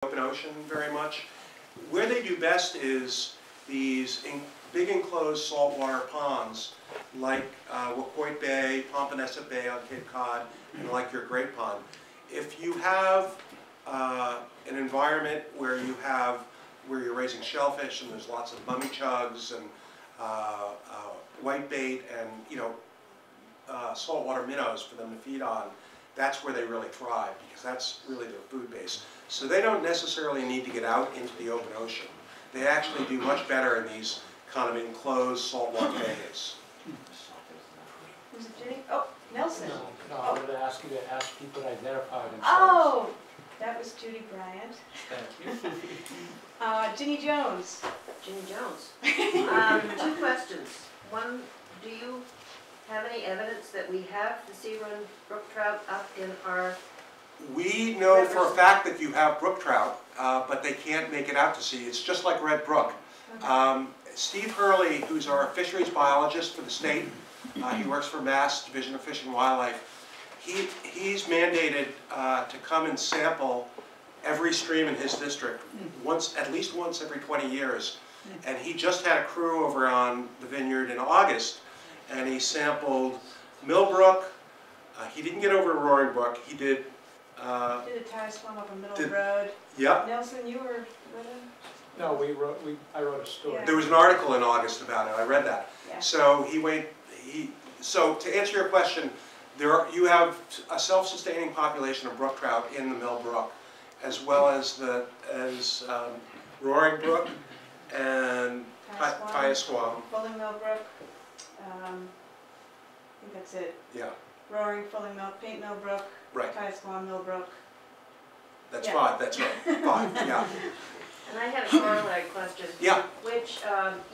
open ocean very much. Where they do best is these big enclosed saltwater ponds like Wacoit Bay, Pompanesett Bay on Cape Cod, and like your Great Pond. If you have an environment where you're raising shellfish and there's lots of mummy chugs and whitebait and saltwater minnows for them to feed on, that's where they really thrive because that's really their food base. So they don't necessarily need to get out into the open ocean. They actually do much better in these kind of enclosed saltwater bays. Was it Jenny? Oh, Nelson. No, I wanted to ask you to ask people to identify themselves. Oh, that was Judy Bryant. Thank you. Ginny Jones. Ginny Jones. 2 questions. One, do you have any evidence that we have the sea-run brook trout up in our... We know for a fact that you have brook trout, but they can't make it out to sea. It's just like Red Brook. Okay. Steve Hurley, who's our fisheries biologist for the state, he works for Mass Division of Fish and Wildlife. He's mandated to come and sample every stream in his district at least once every 20 years. And he just had a crew over on the vineyard in August, and he sampled Millbrook. He didn't get over to Roaring Brook. He did. Did a tire swim up a middle road. Yep. Nelson, you were with him? No, I wrote a story. Yeah. There was an article in August about it. I read that. Yeah. So So to answer your question, you have a self-sustaining population of brook trout in the Mill Brook, as well as Roaring Brook and Tiasquam. Fulling Mill Brook. I think that's it. Yeah. Roaring, Fulling Mill, Paint Mill Brook. Right. Tiasquam Mill Brook. That's Yeah. 5. That's right. 5. Yeah. And I had a corollary question. Yeah. Which,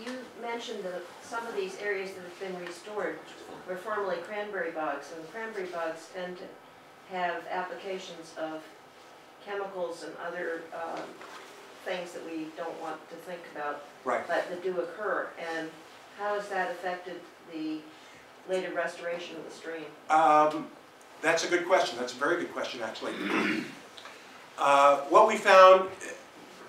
you mentioned that some of these areas that have been restored were formerly cranberry bogs, and cranberry bogs tend to have applications of chemicals and other things that we don't want to think about, Right. but that do occur. And how has that affected the later restoration of the stream? That's a good question. That's a very good question, actually. What we found,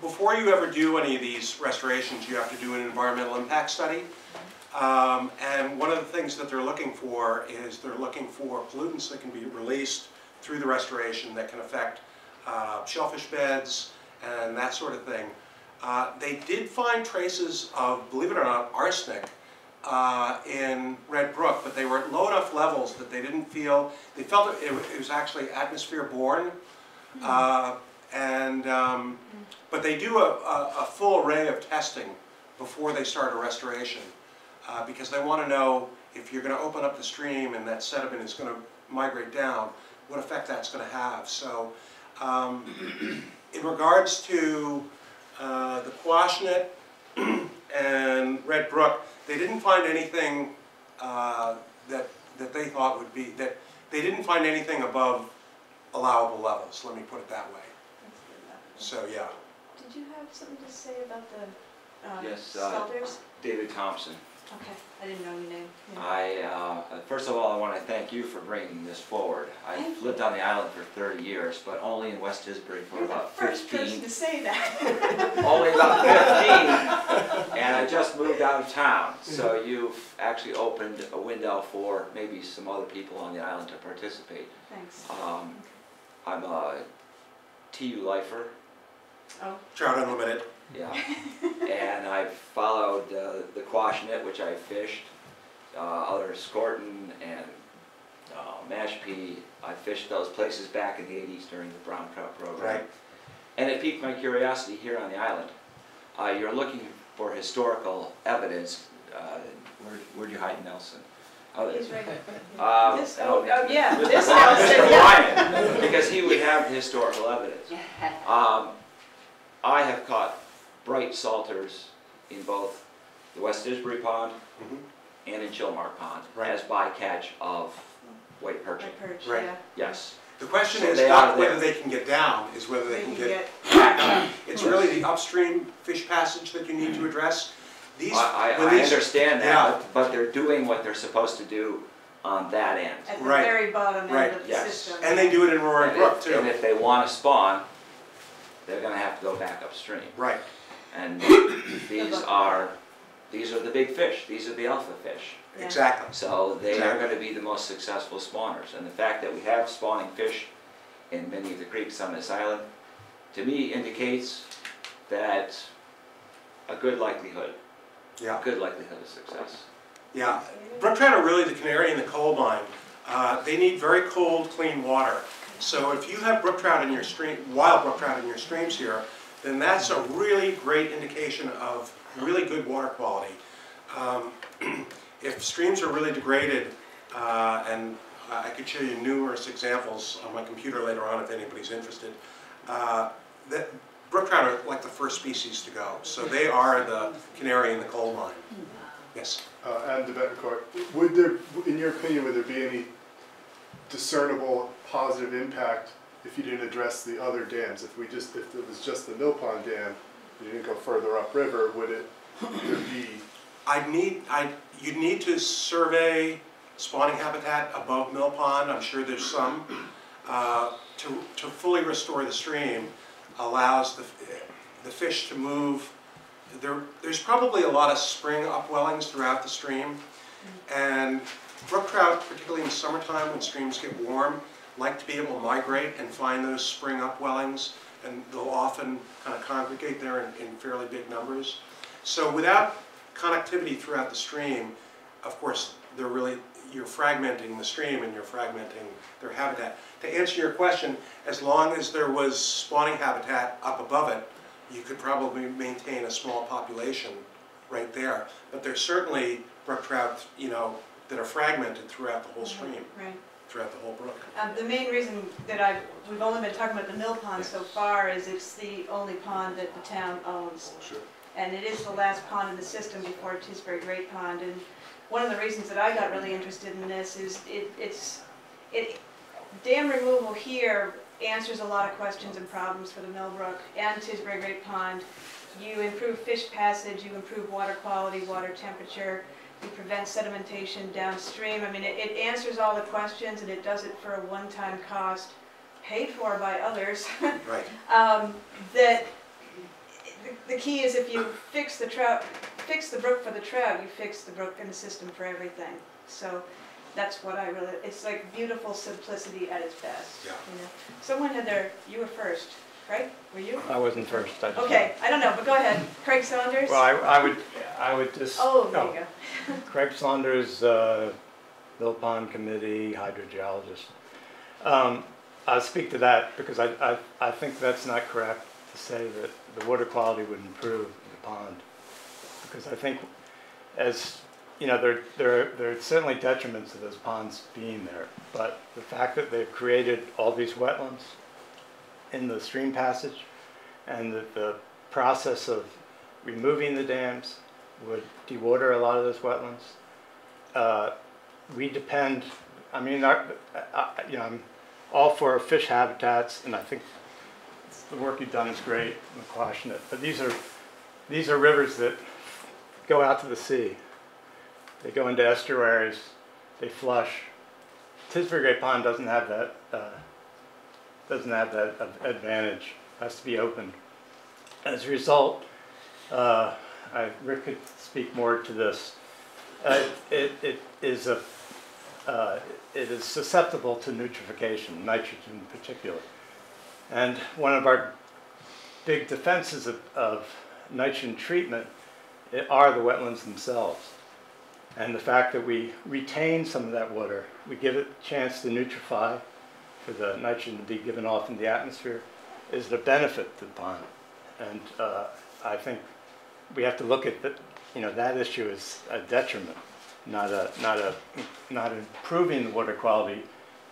before you ever do any of these restorations, you have to do an environmental impact study. And one of the things that they're looking for is they're looking for pollutants that can be released through the restoration that can affect shellfish beds and that sort of thing. They did find traces of, believe it or not, arsenic in Red Brook, but they were at low enough levels that they didn't feel, they felt it was actually atmosphere borne. But they do a full array of testing before they start a restoration because they want to know if you're going to open up the stream and that sediment is going to migrate down, what effect that's going to have. So in regards to the Quashnet and Red Brook, they didn't find anything that they thought would be, that they didn't find anything above allowable levels, let me put it that way. So yeah. Did you have something to say about the Yes, shelters? David Thompson. Okay, I didn't know your name. Yeah. First of all, I want to thank you for bringing this forward. I've lived on the island for 30 years, but only in West Tisbury for about 15. You're the first person to say that. Only about 15, and I just moved out of town. So you've actually opened a window for maybe some other people on the island to participate. Thanks. I'm a TU lifer. Oh. Trout Unlimited. Yeah, and I've followed the Quashnet, which I fished, other Scorton and Mashpee. I fished those places back in the 80s during the brown trout program. Right. And it piqued my curiosity here on the island. You're looking for historical evidence. Where'd you hide Nelson? Oh, He's right. yeah. This Mr. Nelson. Ryan, because he would have the historical evidence. I have caught bright salters in both the West Tisbury Pond and in Chilmark Pond as bycatch of white perching. Right. Yeah. Yes. The question So is they not are whether there. they can get down, is whether they can get back up. It's really the upstream fish passage that you need to address. I understand that, but they're doing what they're supposed to do on that end. At the Right. very bottom end Right. of the Yes. system. And they do it in Roaring Brook too. And if they want to spawn, they're gonna have to go back upstream. Right. And these are the big fish, these are the alpha fish. Yeah. Exactly. So they are Exactly. gonna be the most successful spawners. And the fact that we have spawning fish in many of the creeks on this island, to me indicates that a good likelihood Yeah. of success. Yeah. Brook trout are really the canary in the coal mine. They need very cold, clean water. So if you have brook trout in your stream, wild brook trout in your streams here, then that's a really great indication of really good water quality. If streams are really degraded, and I could show you numerous examples on my computer later on if anybody's interested, that brook trout are like the first species to go. So they are the canary in the coal mine. Yes? And the Betancourt, would there, in your opinion, would there be any discernible positive impact if you didn't address the other dams? If it was just the Mill Pond Dam, you didn't go further upriver, would there be? You'd need to survey spawning habitat above Mill Pond. I'm sure there's some. To fully restore the stream allows the fish to move. There's probably a lot of spring upwellings throughout the stream, and brook trout, particularly in the summertime when streams get warm, like to be able to migrate and find those spring upwellings, and they'll often kind of congregate there in fairly big numbers. So without connectivity throughout the stream, of course, you're fragmenting the stream and you're fragmenting their habitat. To answer your question, as long as there was spawning habitat up above it, you could probably maintain a small population right there. But there's certainly brook trout, that are fragmented throughout the whole stream, Right. throughout the whole brook. The main reason that we've only been talking about the mill pond so far is it's the only pond that the town owns. Sure. And it is the last pond in the system before Tisbury Great Pond. And one of the reasons that I got really interested in this is dam removal here answers a lot of questions and problems for the Millbrook and Tisbury Great Pond. You improve fish passage, you improve water quality, water temperature, you prevent sedimentation downstream. I mean, it answers all the questions, and it does it for a one-time cost, paid for by others. Right. That the key is if you fix the brook for the trout, you fix the brook and the system for everything. So that's what it's like beautiful simplicity at its best. Yeah. Someone had you were first, right? Were you? I wasn't first. Okay, I don't know, but go ahead. Craig Saunders? Well, I would just. Oh, there you go. Craig Saunders, Mill Pond Committee, hydrogeologist. I'll speak to that because I think that's not correct to say that the water quality would improve in the pond. Because I think, as you know, there are certainly detriments to those ponds being there, but the fact that they've created all these wetlands in the stream passage, and that the process of removing the dams would dewater a lot of those wetlands. We depend, I mean, I'm all for fish habitats, and I think the work you've done is great, I'm quashing it. But these are rivers that go out to the sea. They go into estuaries, they flush. Tisbury Great Pond doesn't have that advantage. It has to be opened. As a result, Rick could speak more to this. It is susceptible to eutrophication, nitrogen in particular. And one of our big defenses of nitrogen treatment are the wetlands themselves. And the fact that we retain some of that water, we give it a chance to eutrophy for the nitrogen to be given off in the atmosphere, is the benefit to the pond. And I think we have to look at that issue as a detriment, not improving the water quality.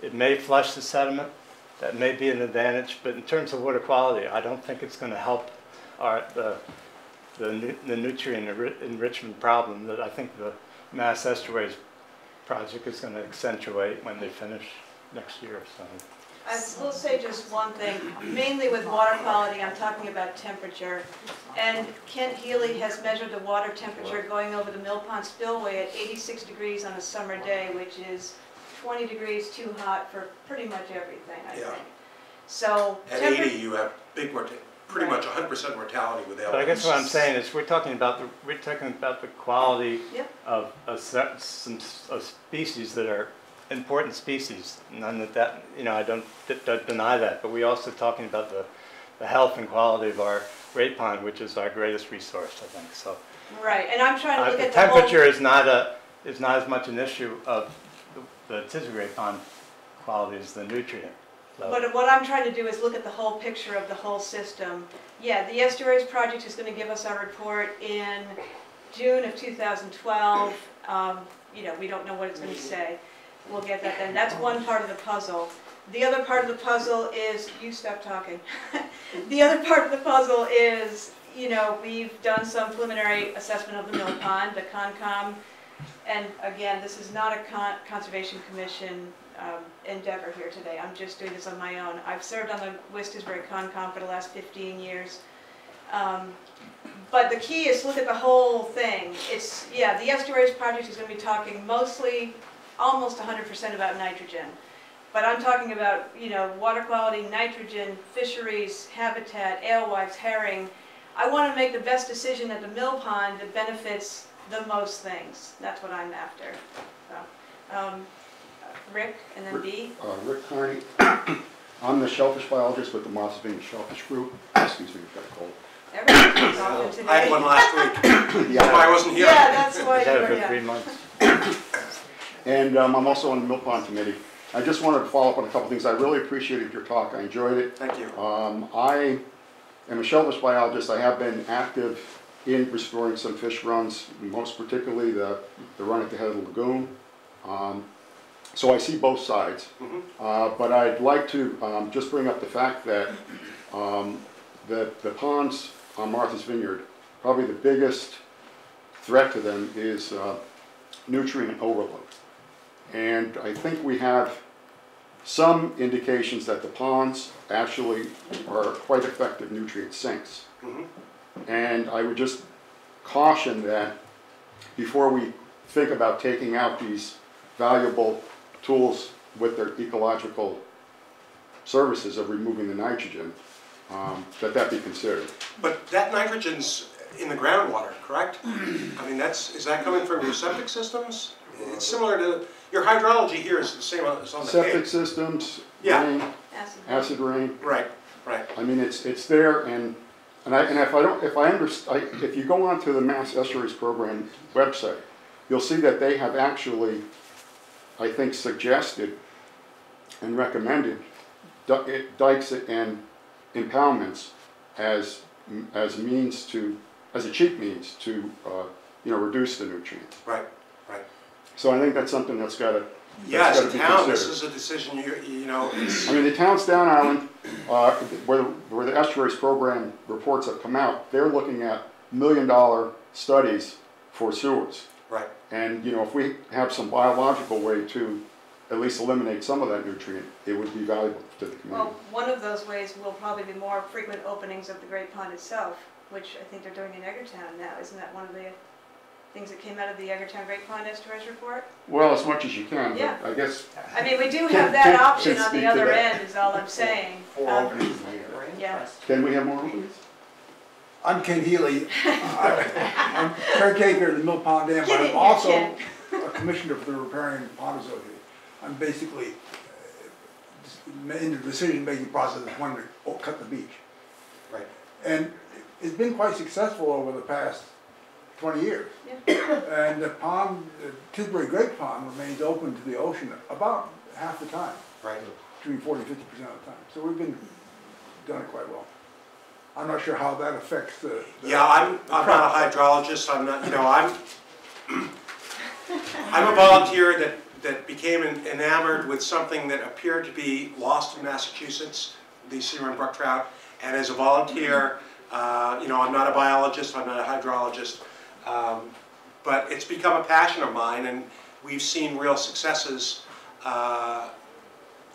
It may flush the sediment, that may be an advantage, but in terms of water quality, I don't think it's going to help the nutrient enrichment problem that I think the Mass Estuaries project is going to accentuate when they finish next year. So. I will say just one thing, mainly with water quality, I'm talking about temperature. And Kent Healy has measured the water temperature going over the Mill Pond spillway at 86 degrees on a summer day, which is 20 degrees too hot for pretty much everything, I think. So at 80, you have big pretty much 100% mortality with But I guess what I'm saying is we're talking about the quality Yep. of some species that are important species. None that you know, I don't deny that, but we're also talking about the health and quality of our great pond, which is our greatest resource, I think. So Right, and I'm trying to look the at the whole. temperature is not as much an issue of the Tisbury Great Pond quality as the nutrient level. But what I'm trying to do is look at the whole picture of the whole system. Yeah, the Estuaries Project is going to give us our report in June of 2012. You know, we don't know what it's going to say. We'll get that then. That's one part of the puzzle. The other part of the puzzle is, you stop talking. The other part of the puzzle is, you know, we've done some preliminary assessment of the mill pond, the Concom, and again, this is not a Conservation Commission endeavor here today. I'm just doing this on my own. I've served on the West-Tisbury Concom for the last 15 years. But the key is to look at the whole thing. It's, yeah, the Estuaries Project is going to be talking mostly, almost 100% about nitrogen. But I'm talking about, you know, water quality, nitrogen, fisheries, habitat, alewives, herring. I want to make the best decision at the mill pond that benefits the most things. That's what I'm after. So, Rick, and then B. Rick Carney. I'm the shellfish biologist with the Martha's Vineyard Shellfish Group. Excuse me, I've got a cold. Everybody's talking today. I had one last week. That's why I wasn't here. Yeah, that's why We've had you it were, for yeah. 3 months. And I'm also on the Mill Pond Committee. I just wanted to follow up on a couple things. I really appreciated your talk. I enjoyed it. Thank you. I am a shellfish biologist. I have been active in restoring some fish runs, most particularly the run at the head of the lagoon. So I see both sides. But I'd like to just bring up the fact that the ponds on Martha's Vineyard, probably the biggest threat to them is nutrient overload. And I think we have some indications that the ponds actually are quite effective nutrient sinks. And I would just caution that before we think about taking out these valuable tools with their ecological services of removing the nitrogen, that be considered. But that nitrogen's in the groundwater, correct? I mean, is that coming from your septic systems? It's similar to, your hydrology here is the same as on the Septic Cape. systems, Yeah. rain, acid rain. Right, right. I mean, it's there, and if you go onto the Mass Estuaries Program website, you'll see that they have actually, I think, suggested and recommended dikes and impoundments as a cheap means to reduce the nutrients. Right, right. So I think that's something that's got to Yeah, as a be town, considered. this is a decision you know, it's, I mean, the towns down island, where the estuaries program reports have come out, they're looking at $1 million studies for sewers. right. And you know, if we have some biological way to at least eliminate some of that nutrient, it would be valuable to the community. Well, one of those ways will probably be more frequent openings of the Great Pond itself, which I think they're doing in Eggertown now. Isn't that one of the things that came out of the Eggertown Great Pond Estuaries report? Well, as much as you can, Yeah. but I guess. I mean, we do have that option on Speak the to other that. end, is all I'm saying. Yeah. Can we have more openings? I'm Ken Healy. I'm caretaker of the Mill Pond Dam, but Get in I'm here, also Ken. a commissioner for the Riparian Pond Association. I'm basically in the decision-making process of when to cut the beach. Right. And it's been quite successful over the past 20 years. Yeah. And the pond, the Tisbury Great Pond remains open to the ocean about half the time, Right. between 40 and 50% of the time. So we've been done it quite well. I'm not sure how that affects the Yeah, I'm not a hydrologist. I'm not, you know, I'm a volunteer that became enamored with something that appeared to be lost in Massachusetts, the Seaman brook trout. And as a volunteer, you know, I'm not a biologist, I'm not a hydrologist, but it's become a passion of mine, and we've seen real successes,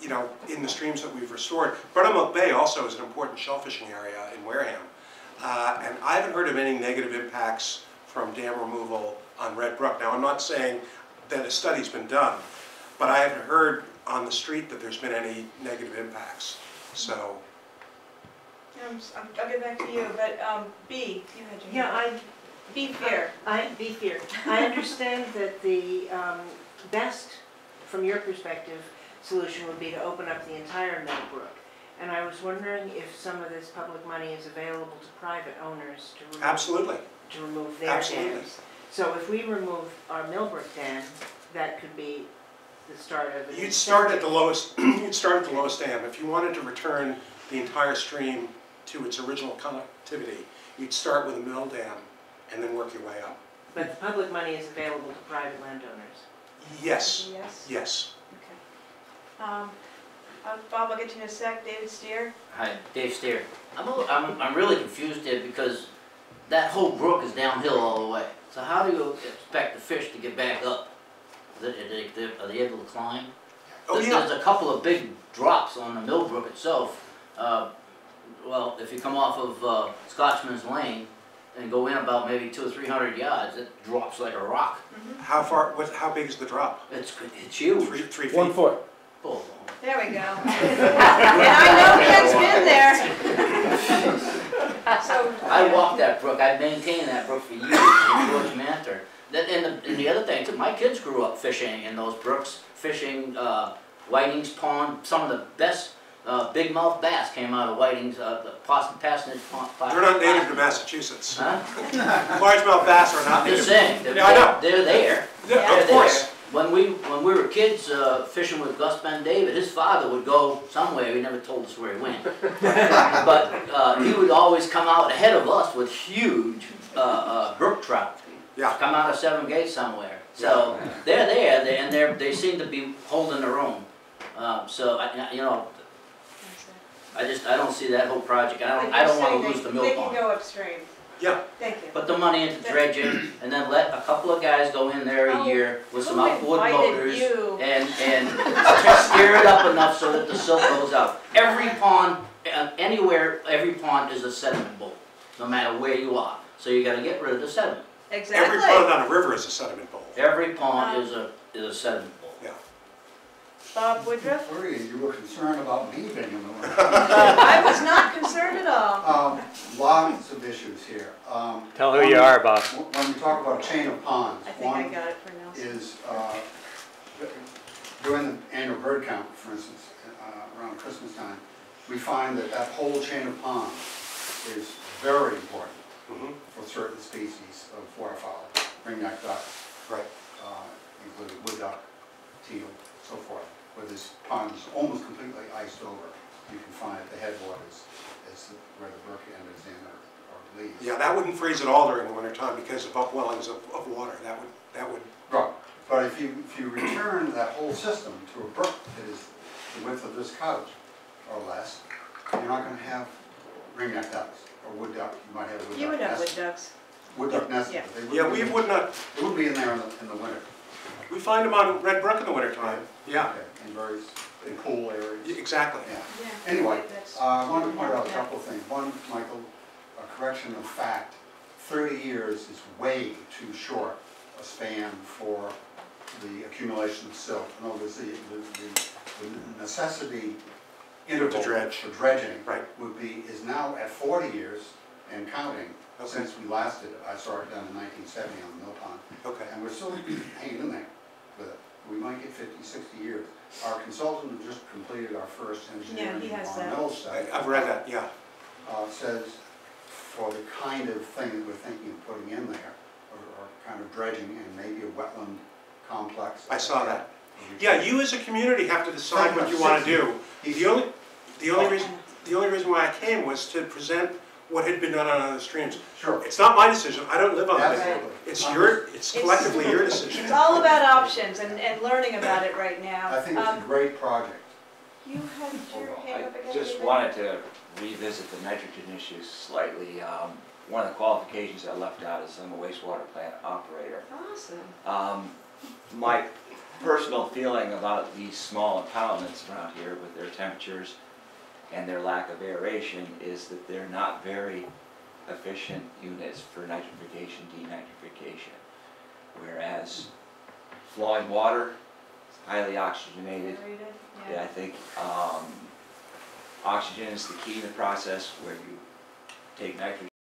you know, in the streams that we've restored. Buttermilk Bay also is an important shellfishing area in Wareham, and I haven't heard of any negative impacts from dam removal on Red Brook. Now, I'm not saying that a study's been done, but I haven't heard on the street that there's been any negative impacts. So, I'll get back to you, but B, you had your Yeah, hand up. Be fair. Be fair. I understand that the best, from your perspective, solution would be to open up the entire Millbrook. And I was wondering if some of this public money is available to private owners to remove, Absolutely. to remove their Absolutely. dams. So if we remove our Millbrook dam, that could be the start of it. You'd start at the lowest. You'd start at the lowest dam. If you wanted to return the entire stream to its original connectivity, you'd start with a mill dam and then work your way up. But the public money is available to private landowners. Yes. Yes? Yes. Okay. Bob, I'll get to you in a sec. David Steer? Hi, Dave Steer. I'm really confused here because that whole brook is downhill all the way. So how do you expect the fish to get back up? Are they able to climb? Oh, yeah. There's a couple of big drops on the Millbrook itself. Well, if you come off of Scotchman's Lane and go in about maybe 200 or 300 yards, it drops like a rock. How far? How big is the drop? It's huge. 3 feet. 1 foot. Oh, There we go. And I know Ken's been there. So, I walked that brook. I've maintained that brook for years in George Mantor. And the other thing, too, my kids grew up fishing in those brooks, fishing Whiting's Pond. Some of the best big-mouth bass came out of Whiting's, the Parsonage Pond. They're not native to Massachusetts. Huh? Largemouth bass are not I'm native. just saying, Yeah, I know. they're there. Yeah, They're of course. there. When we were kids fishing with Gus Ben David, his father would go somewhere. He never told us where he went, but he would always come out ahead of us with huge brook trout. Yeah. Come out of Seven Gates somewhere. So they're there, and they seem to be holding their own. So I don't see that whole project. I don't want to lose the mill They can pond. go upstream. Yeah. Thank you. Put the money into dredging, and then let a couple of guys go in there a year with some Who outboard invited motors you? and stir it up enough so that the silt goes out. Every pond, anywhere, every pond is a sediment bowl, no matter where you are. So you got to get rid of the sediment. Exactly. Every pond on a river is a sediment bowl. Every pond is a sediment bowl. Yeah. Bob Woodruff? Worried, you were concerned about me being in the way. I was not concerned at all. Lots of issues here. Tell who you are, Bob. When we talk about a chain of ponds, I think I one got it for Nelson. is, during the annual bird count, for instance, around Christmas time, we find that that whole chain of ponds is very important for certain species of waterfowl, ringneck duck, Right. including wood duck, teal, so forth, where this pond is almost completely iced over. You can find at the headwaters is where the brook enters in or leaves. Yeah, that wouldn't freeze at all during the wintertime because of upwellings of water. That would. Right, but if you return that whole system to a brook that is the width of this couch or less, you're not going to have ringneck ducks or wood duck. You might have wood duck. You would have nests. wood ducks. Wood duck nests. Yeah. But they Yeah, wouldn't we be- would not. They would be in there in the winter. We find them on Red Brook in the wintertime. Yeah. Okay, in various in pool areas. Exactly. Yeah. Yeah. Anyway, That's- I wanted to point out a Yeah. couple of things. One, Michael, a correction of fact. 30 years is way too short a span for the accumulation of silt. In other words, the necessity interval To dredge. for dredging Right. is now at 40 years and counting Okay. since we last did it. I saw it done in 1970 on the mill pond. Okay. And we're still hanging in there with it. We might get 50, 60 years. Our consultant who just completed our first engineering he has that. environmental study. I've read that. Yeah. Says for the kind of thing that we're thinking of putting in there, or kind of dredging and maybe a wetland complex. I saw that. Yeah, you as a community have to decide what you want to do. The only reason why I came was to present what had been done on other streams. Sure. It's not my decision. I don't live on that. Absolutely. It's collectively your decision. It's all about options and learning about it right now. I think it's a great project. You had your hand up again. I just David? wanted to revisit the nitrogen issues slightly. One of the qualifications I left out is I'm a wastewater plant operator. Awesome. My personal feeling about these small impoundments around here with their temperatures and their lack of aeration is that they're not very efficient units for nitrification, denitrification. Whereas flowing water is highly oxygenated. Aerated? Yeah, I think Oxygen is the key in the process where you take nitrogen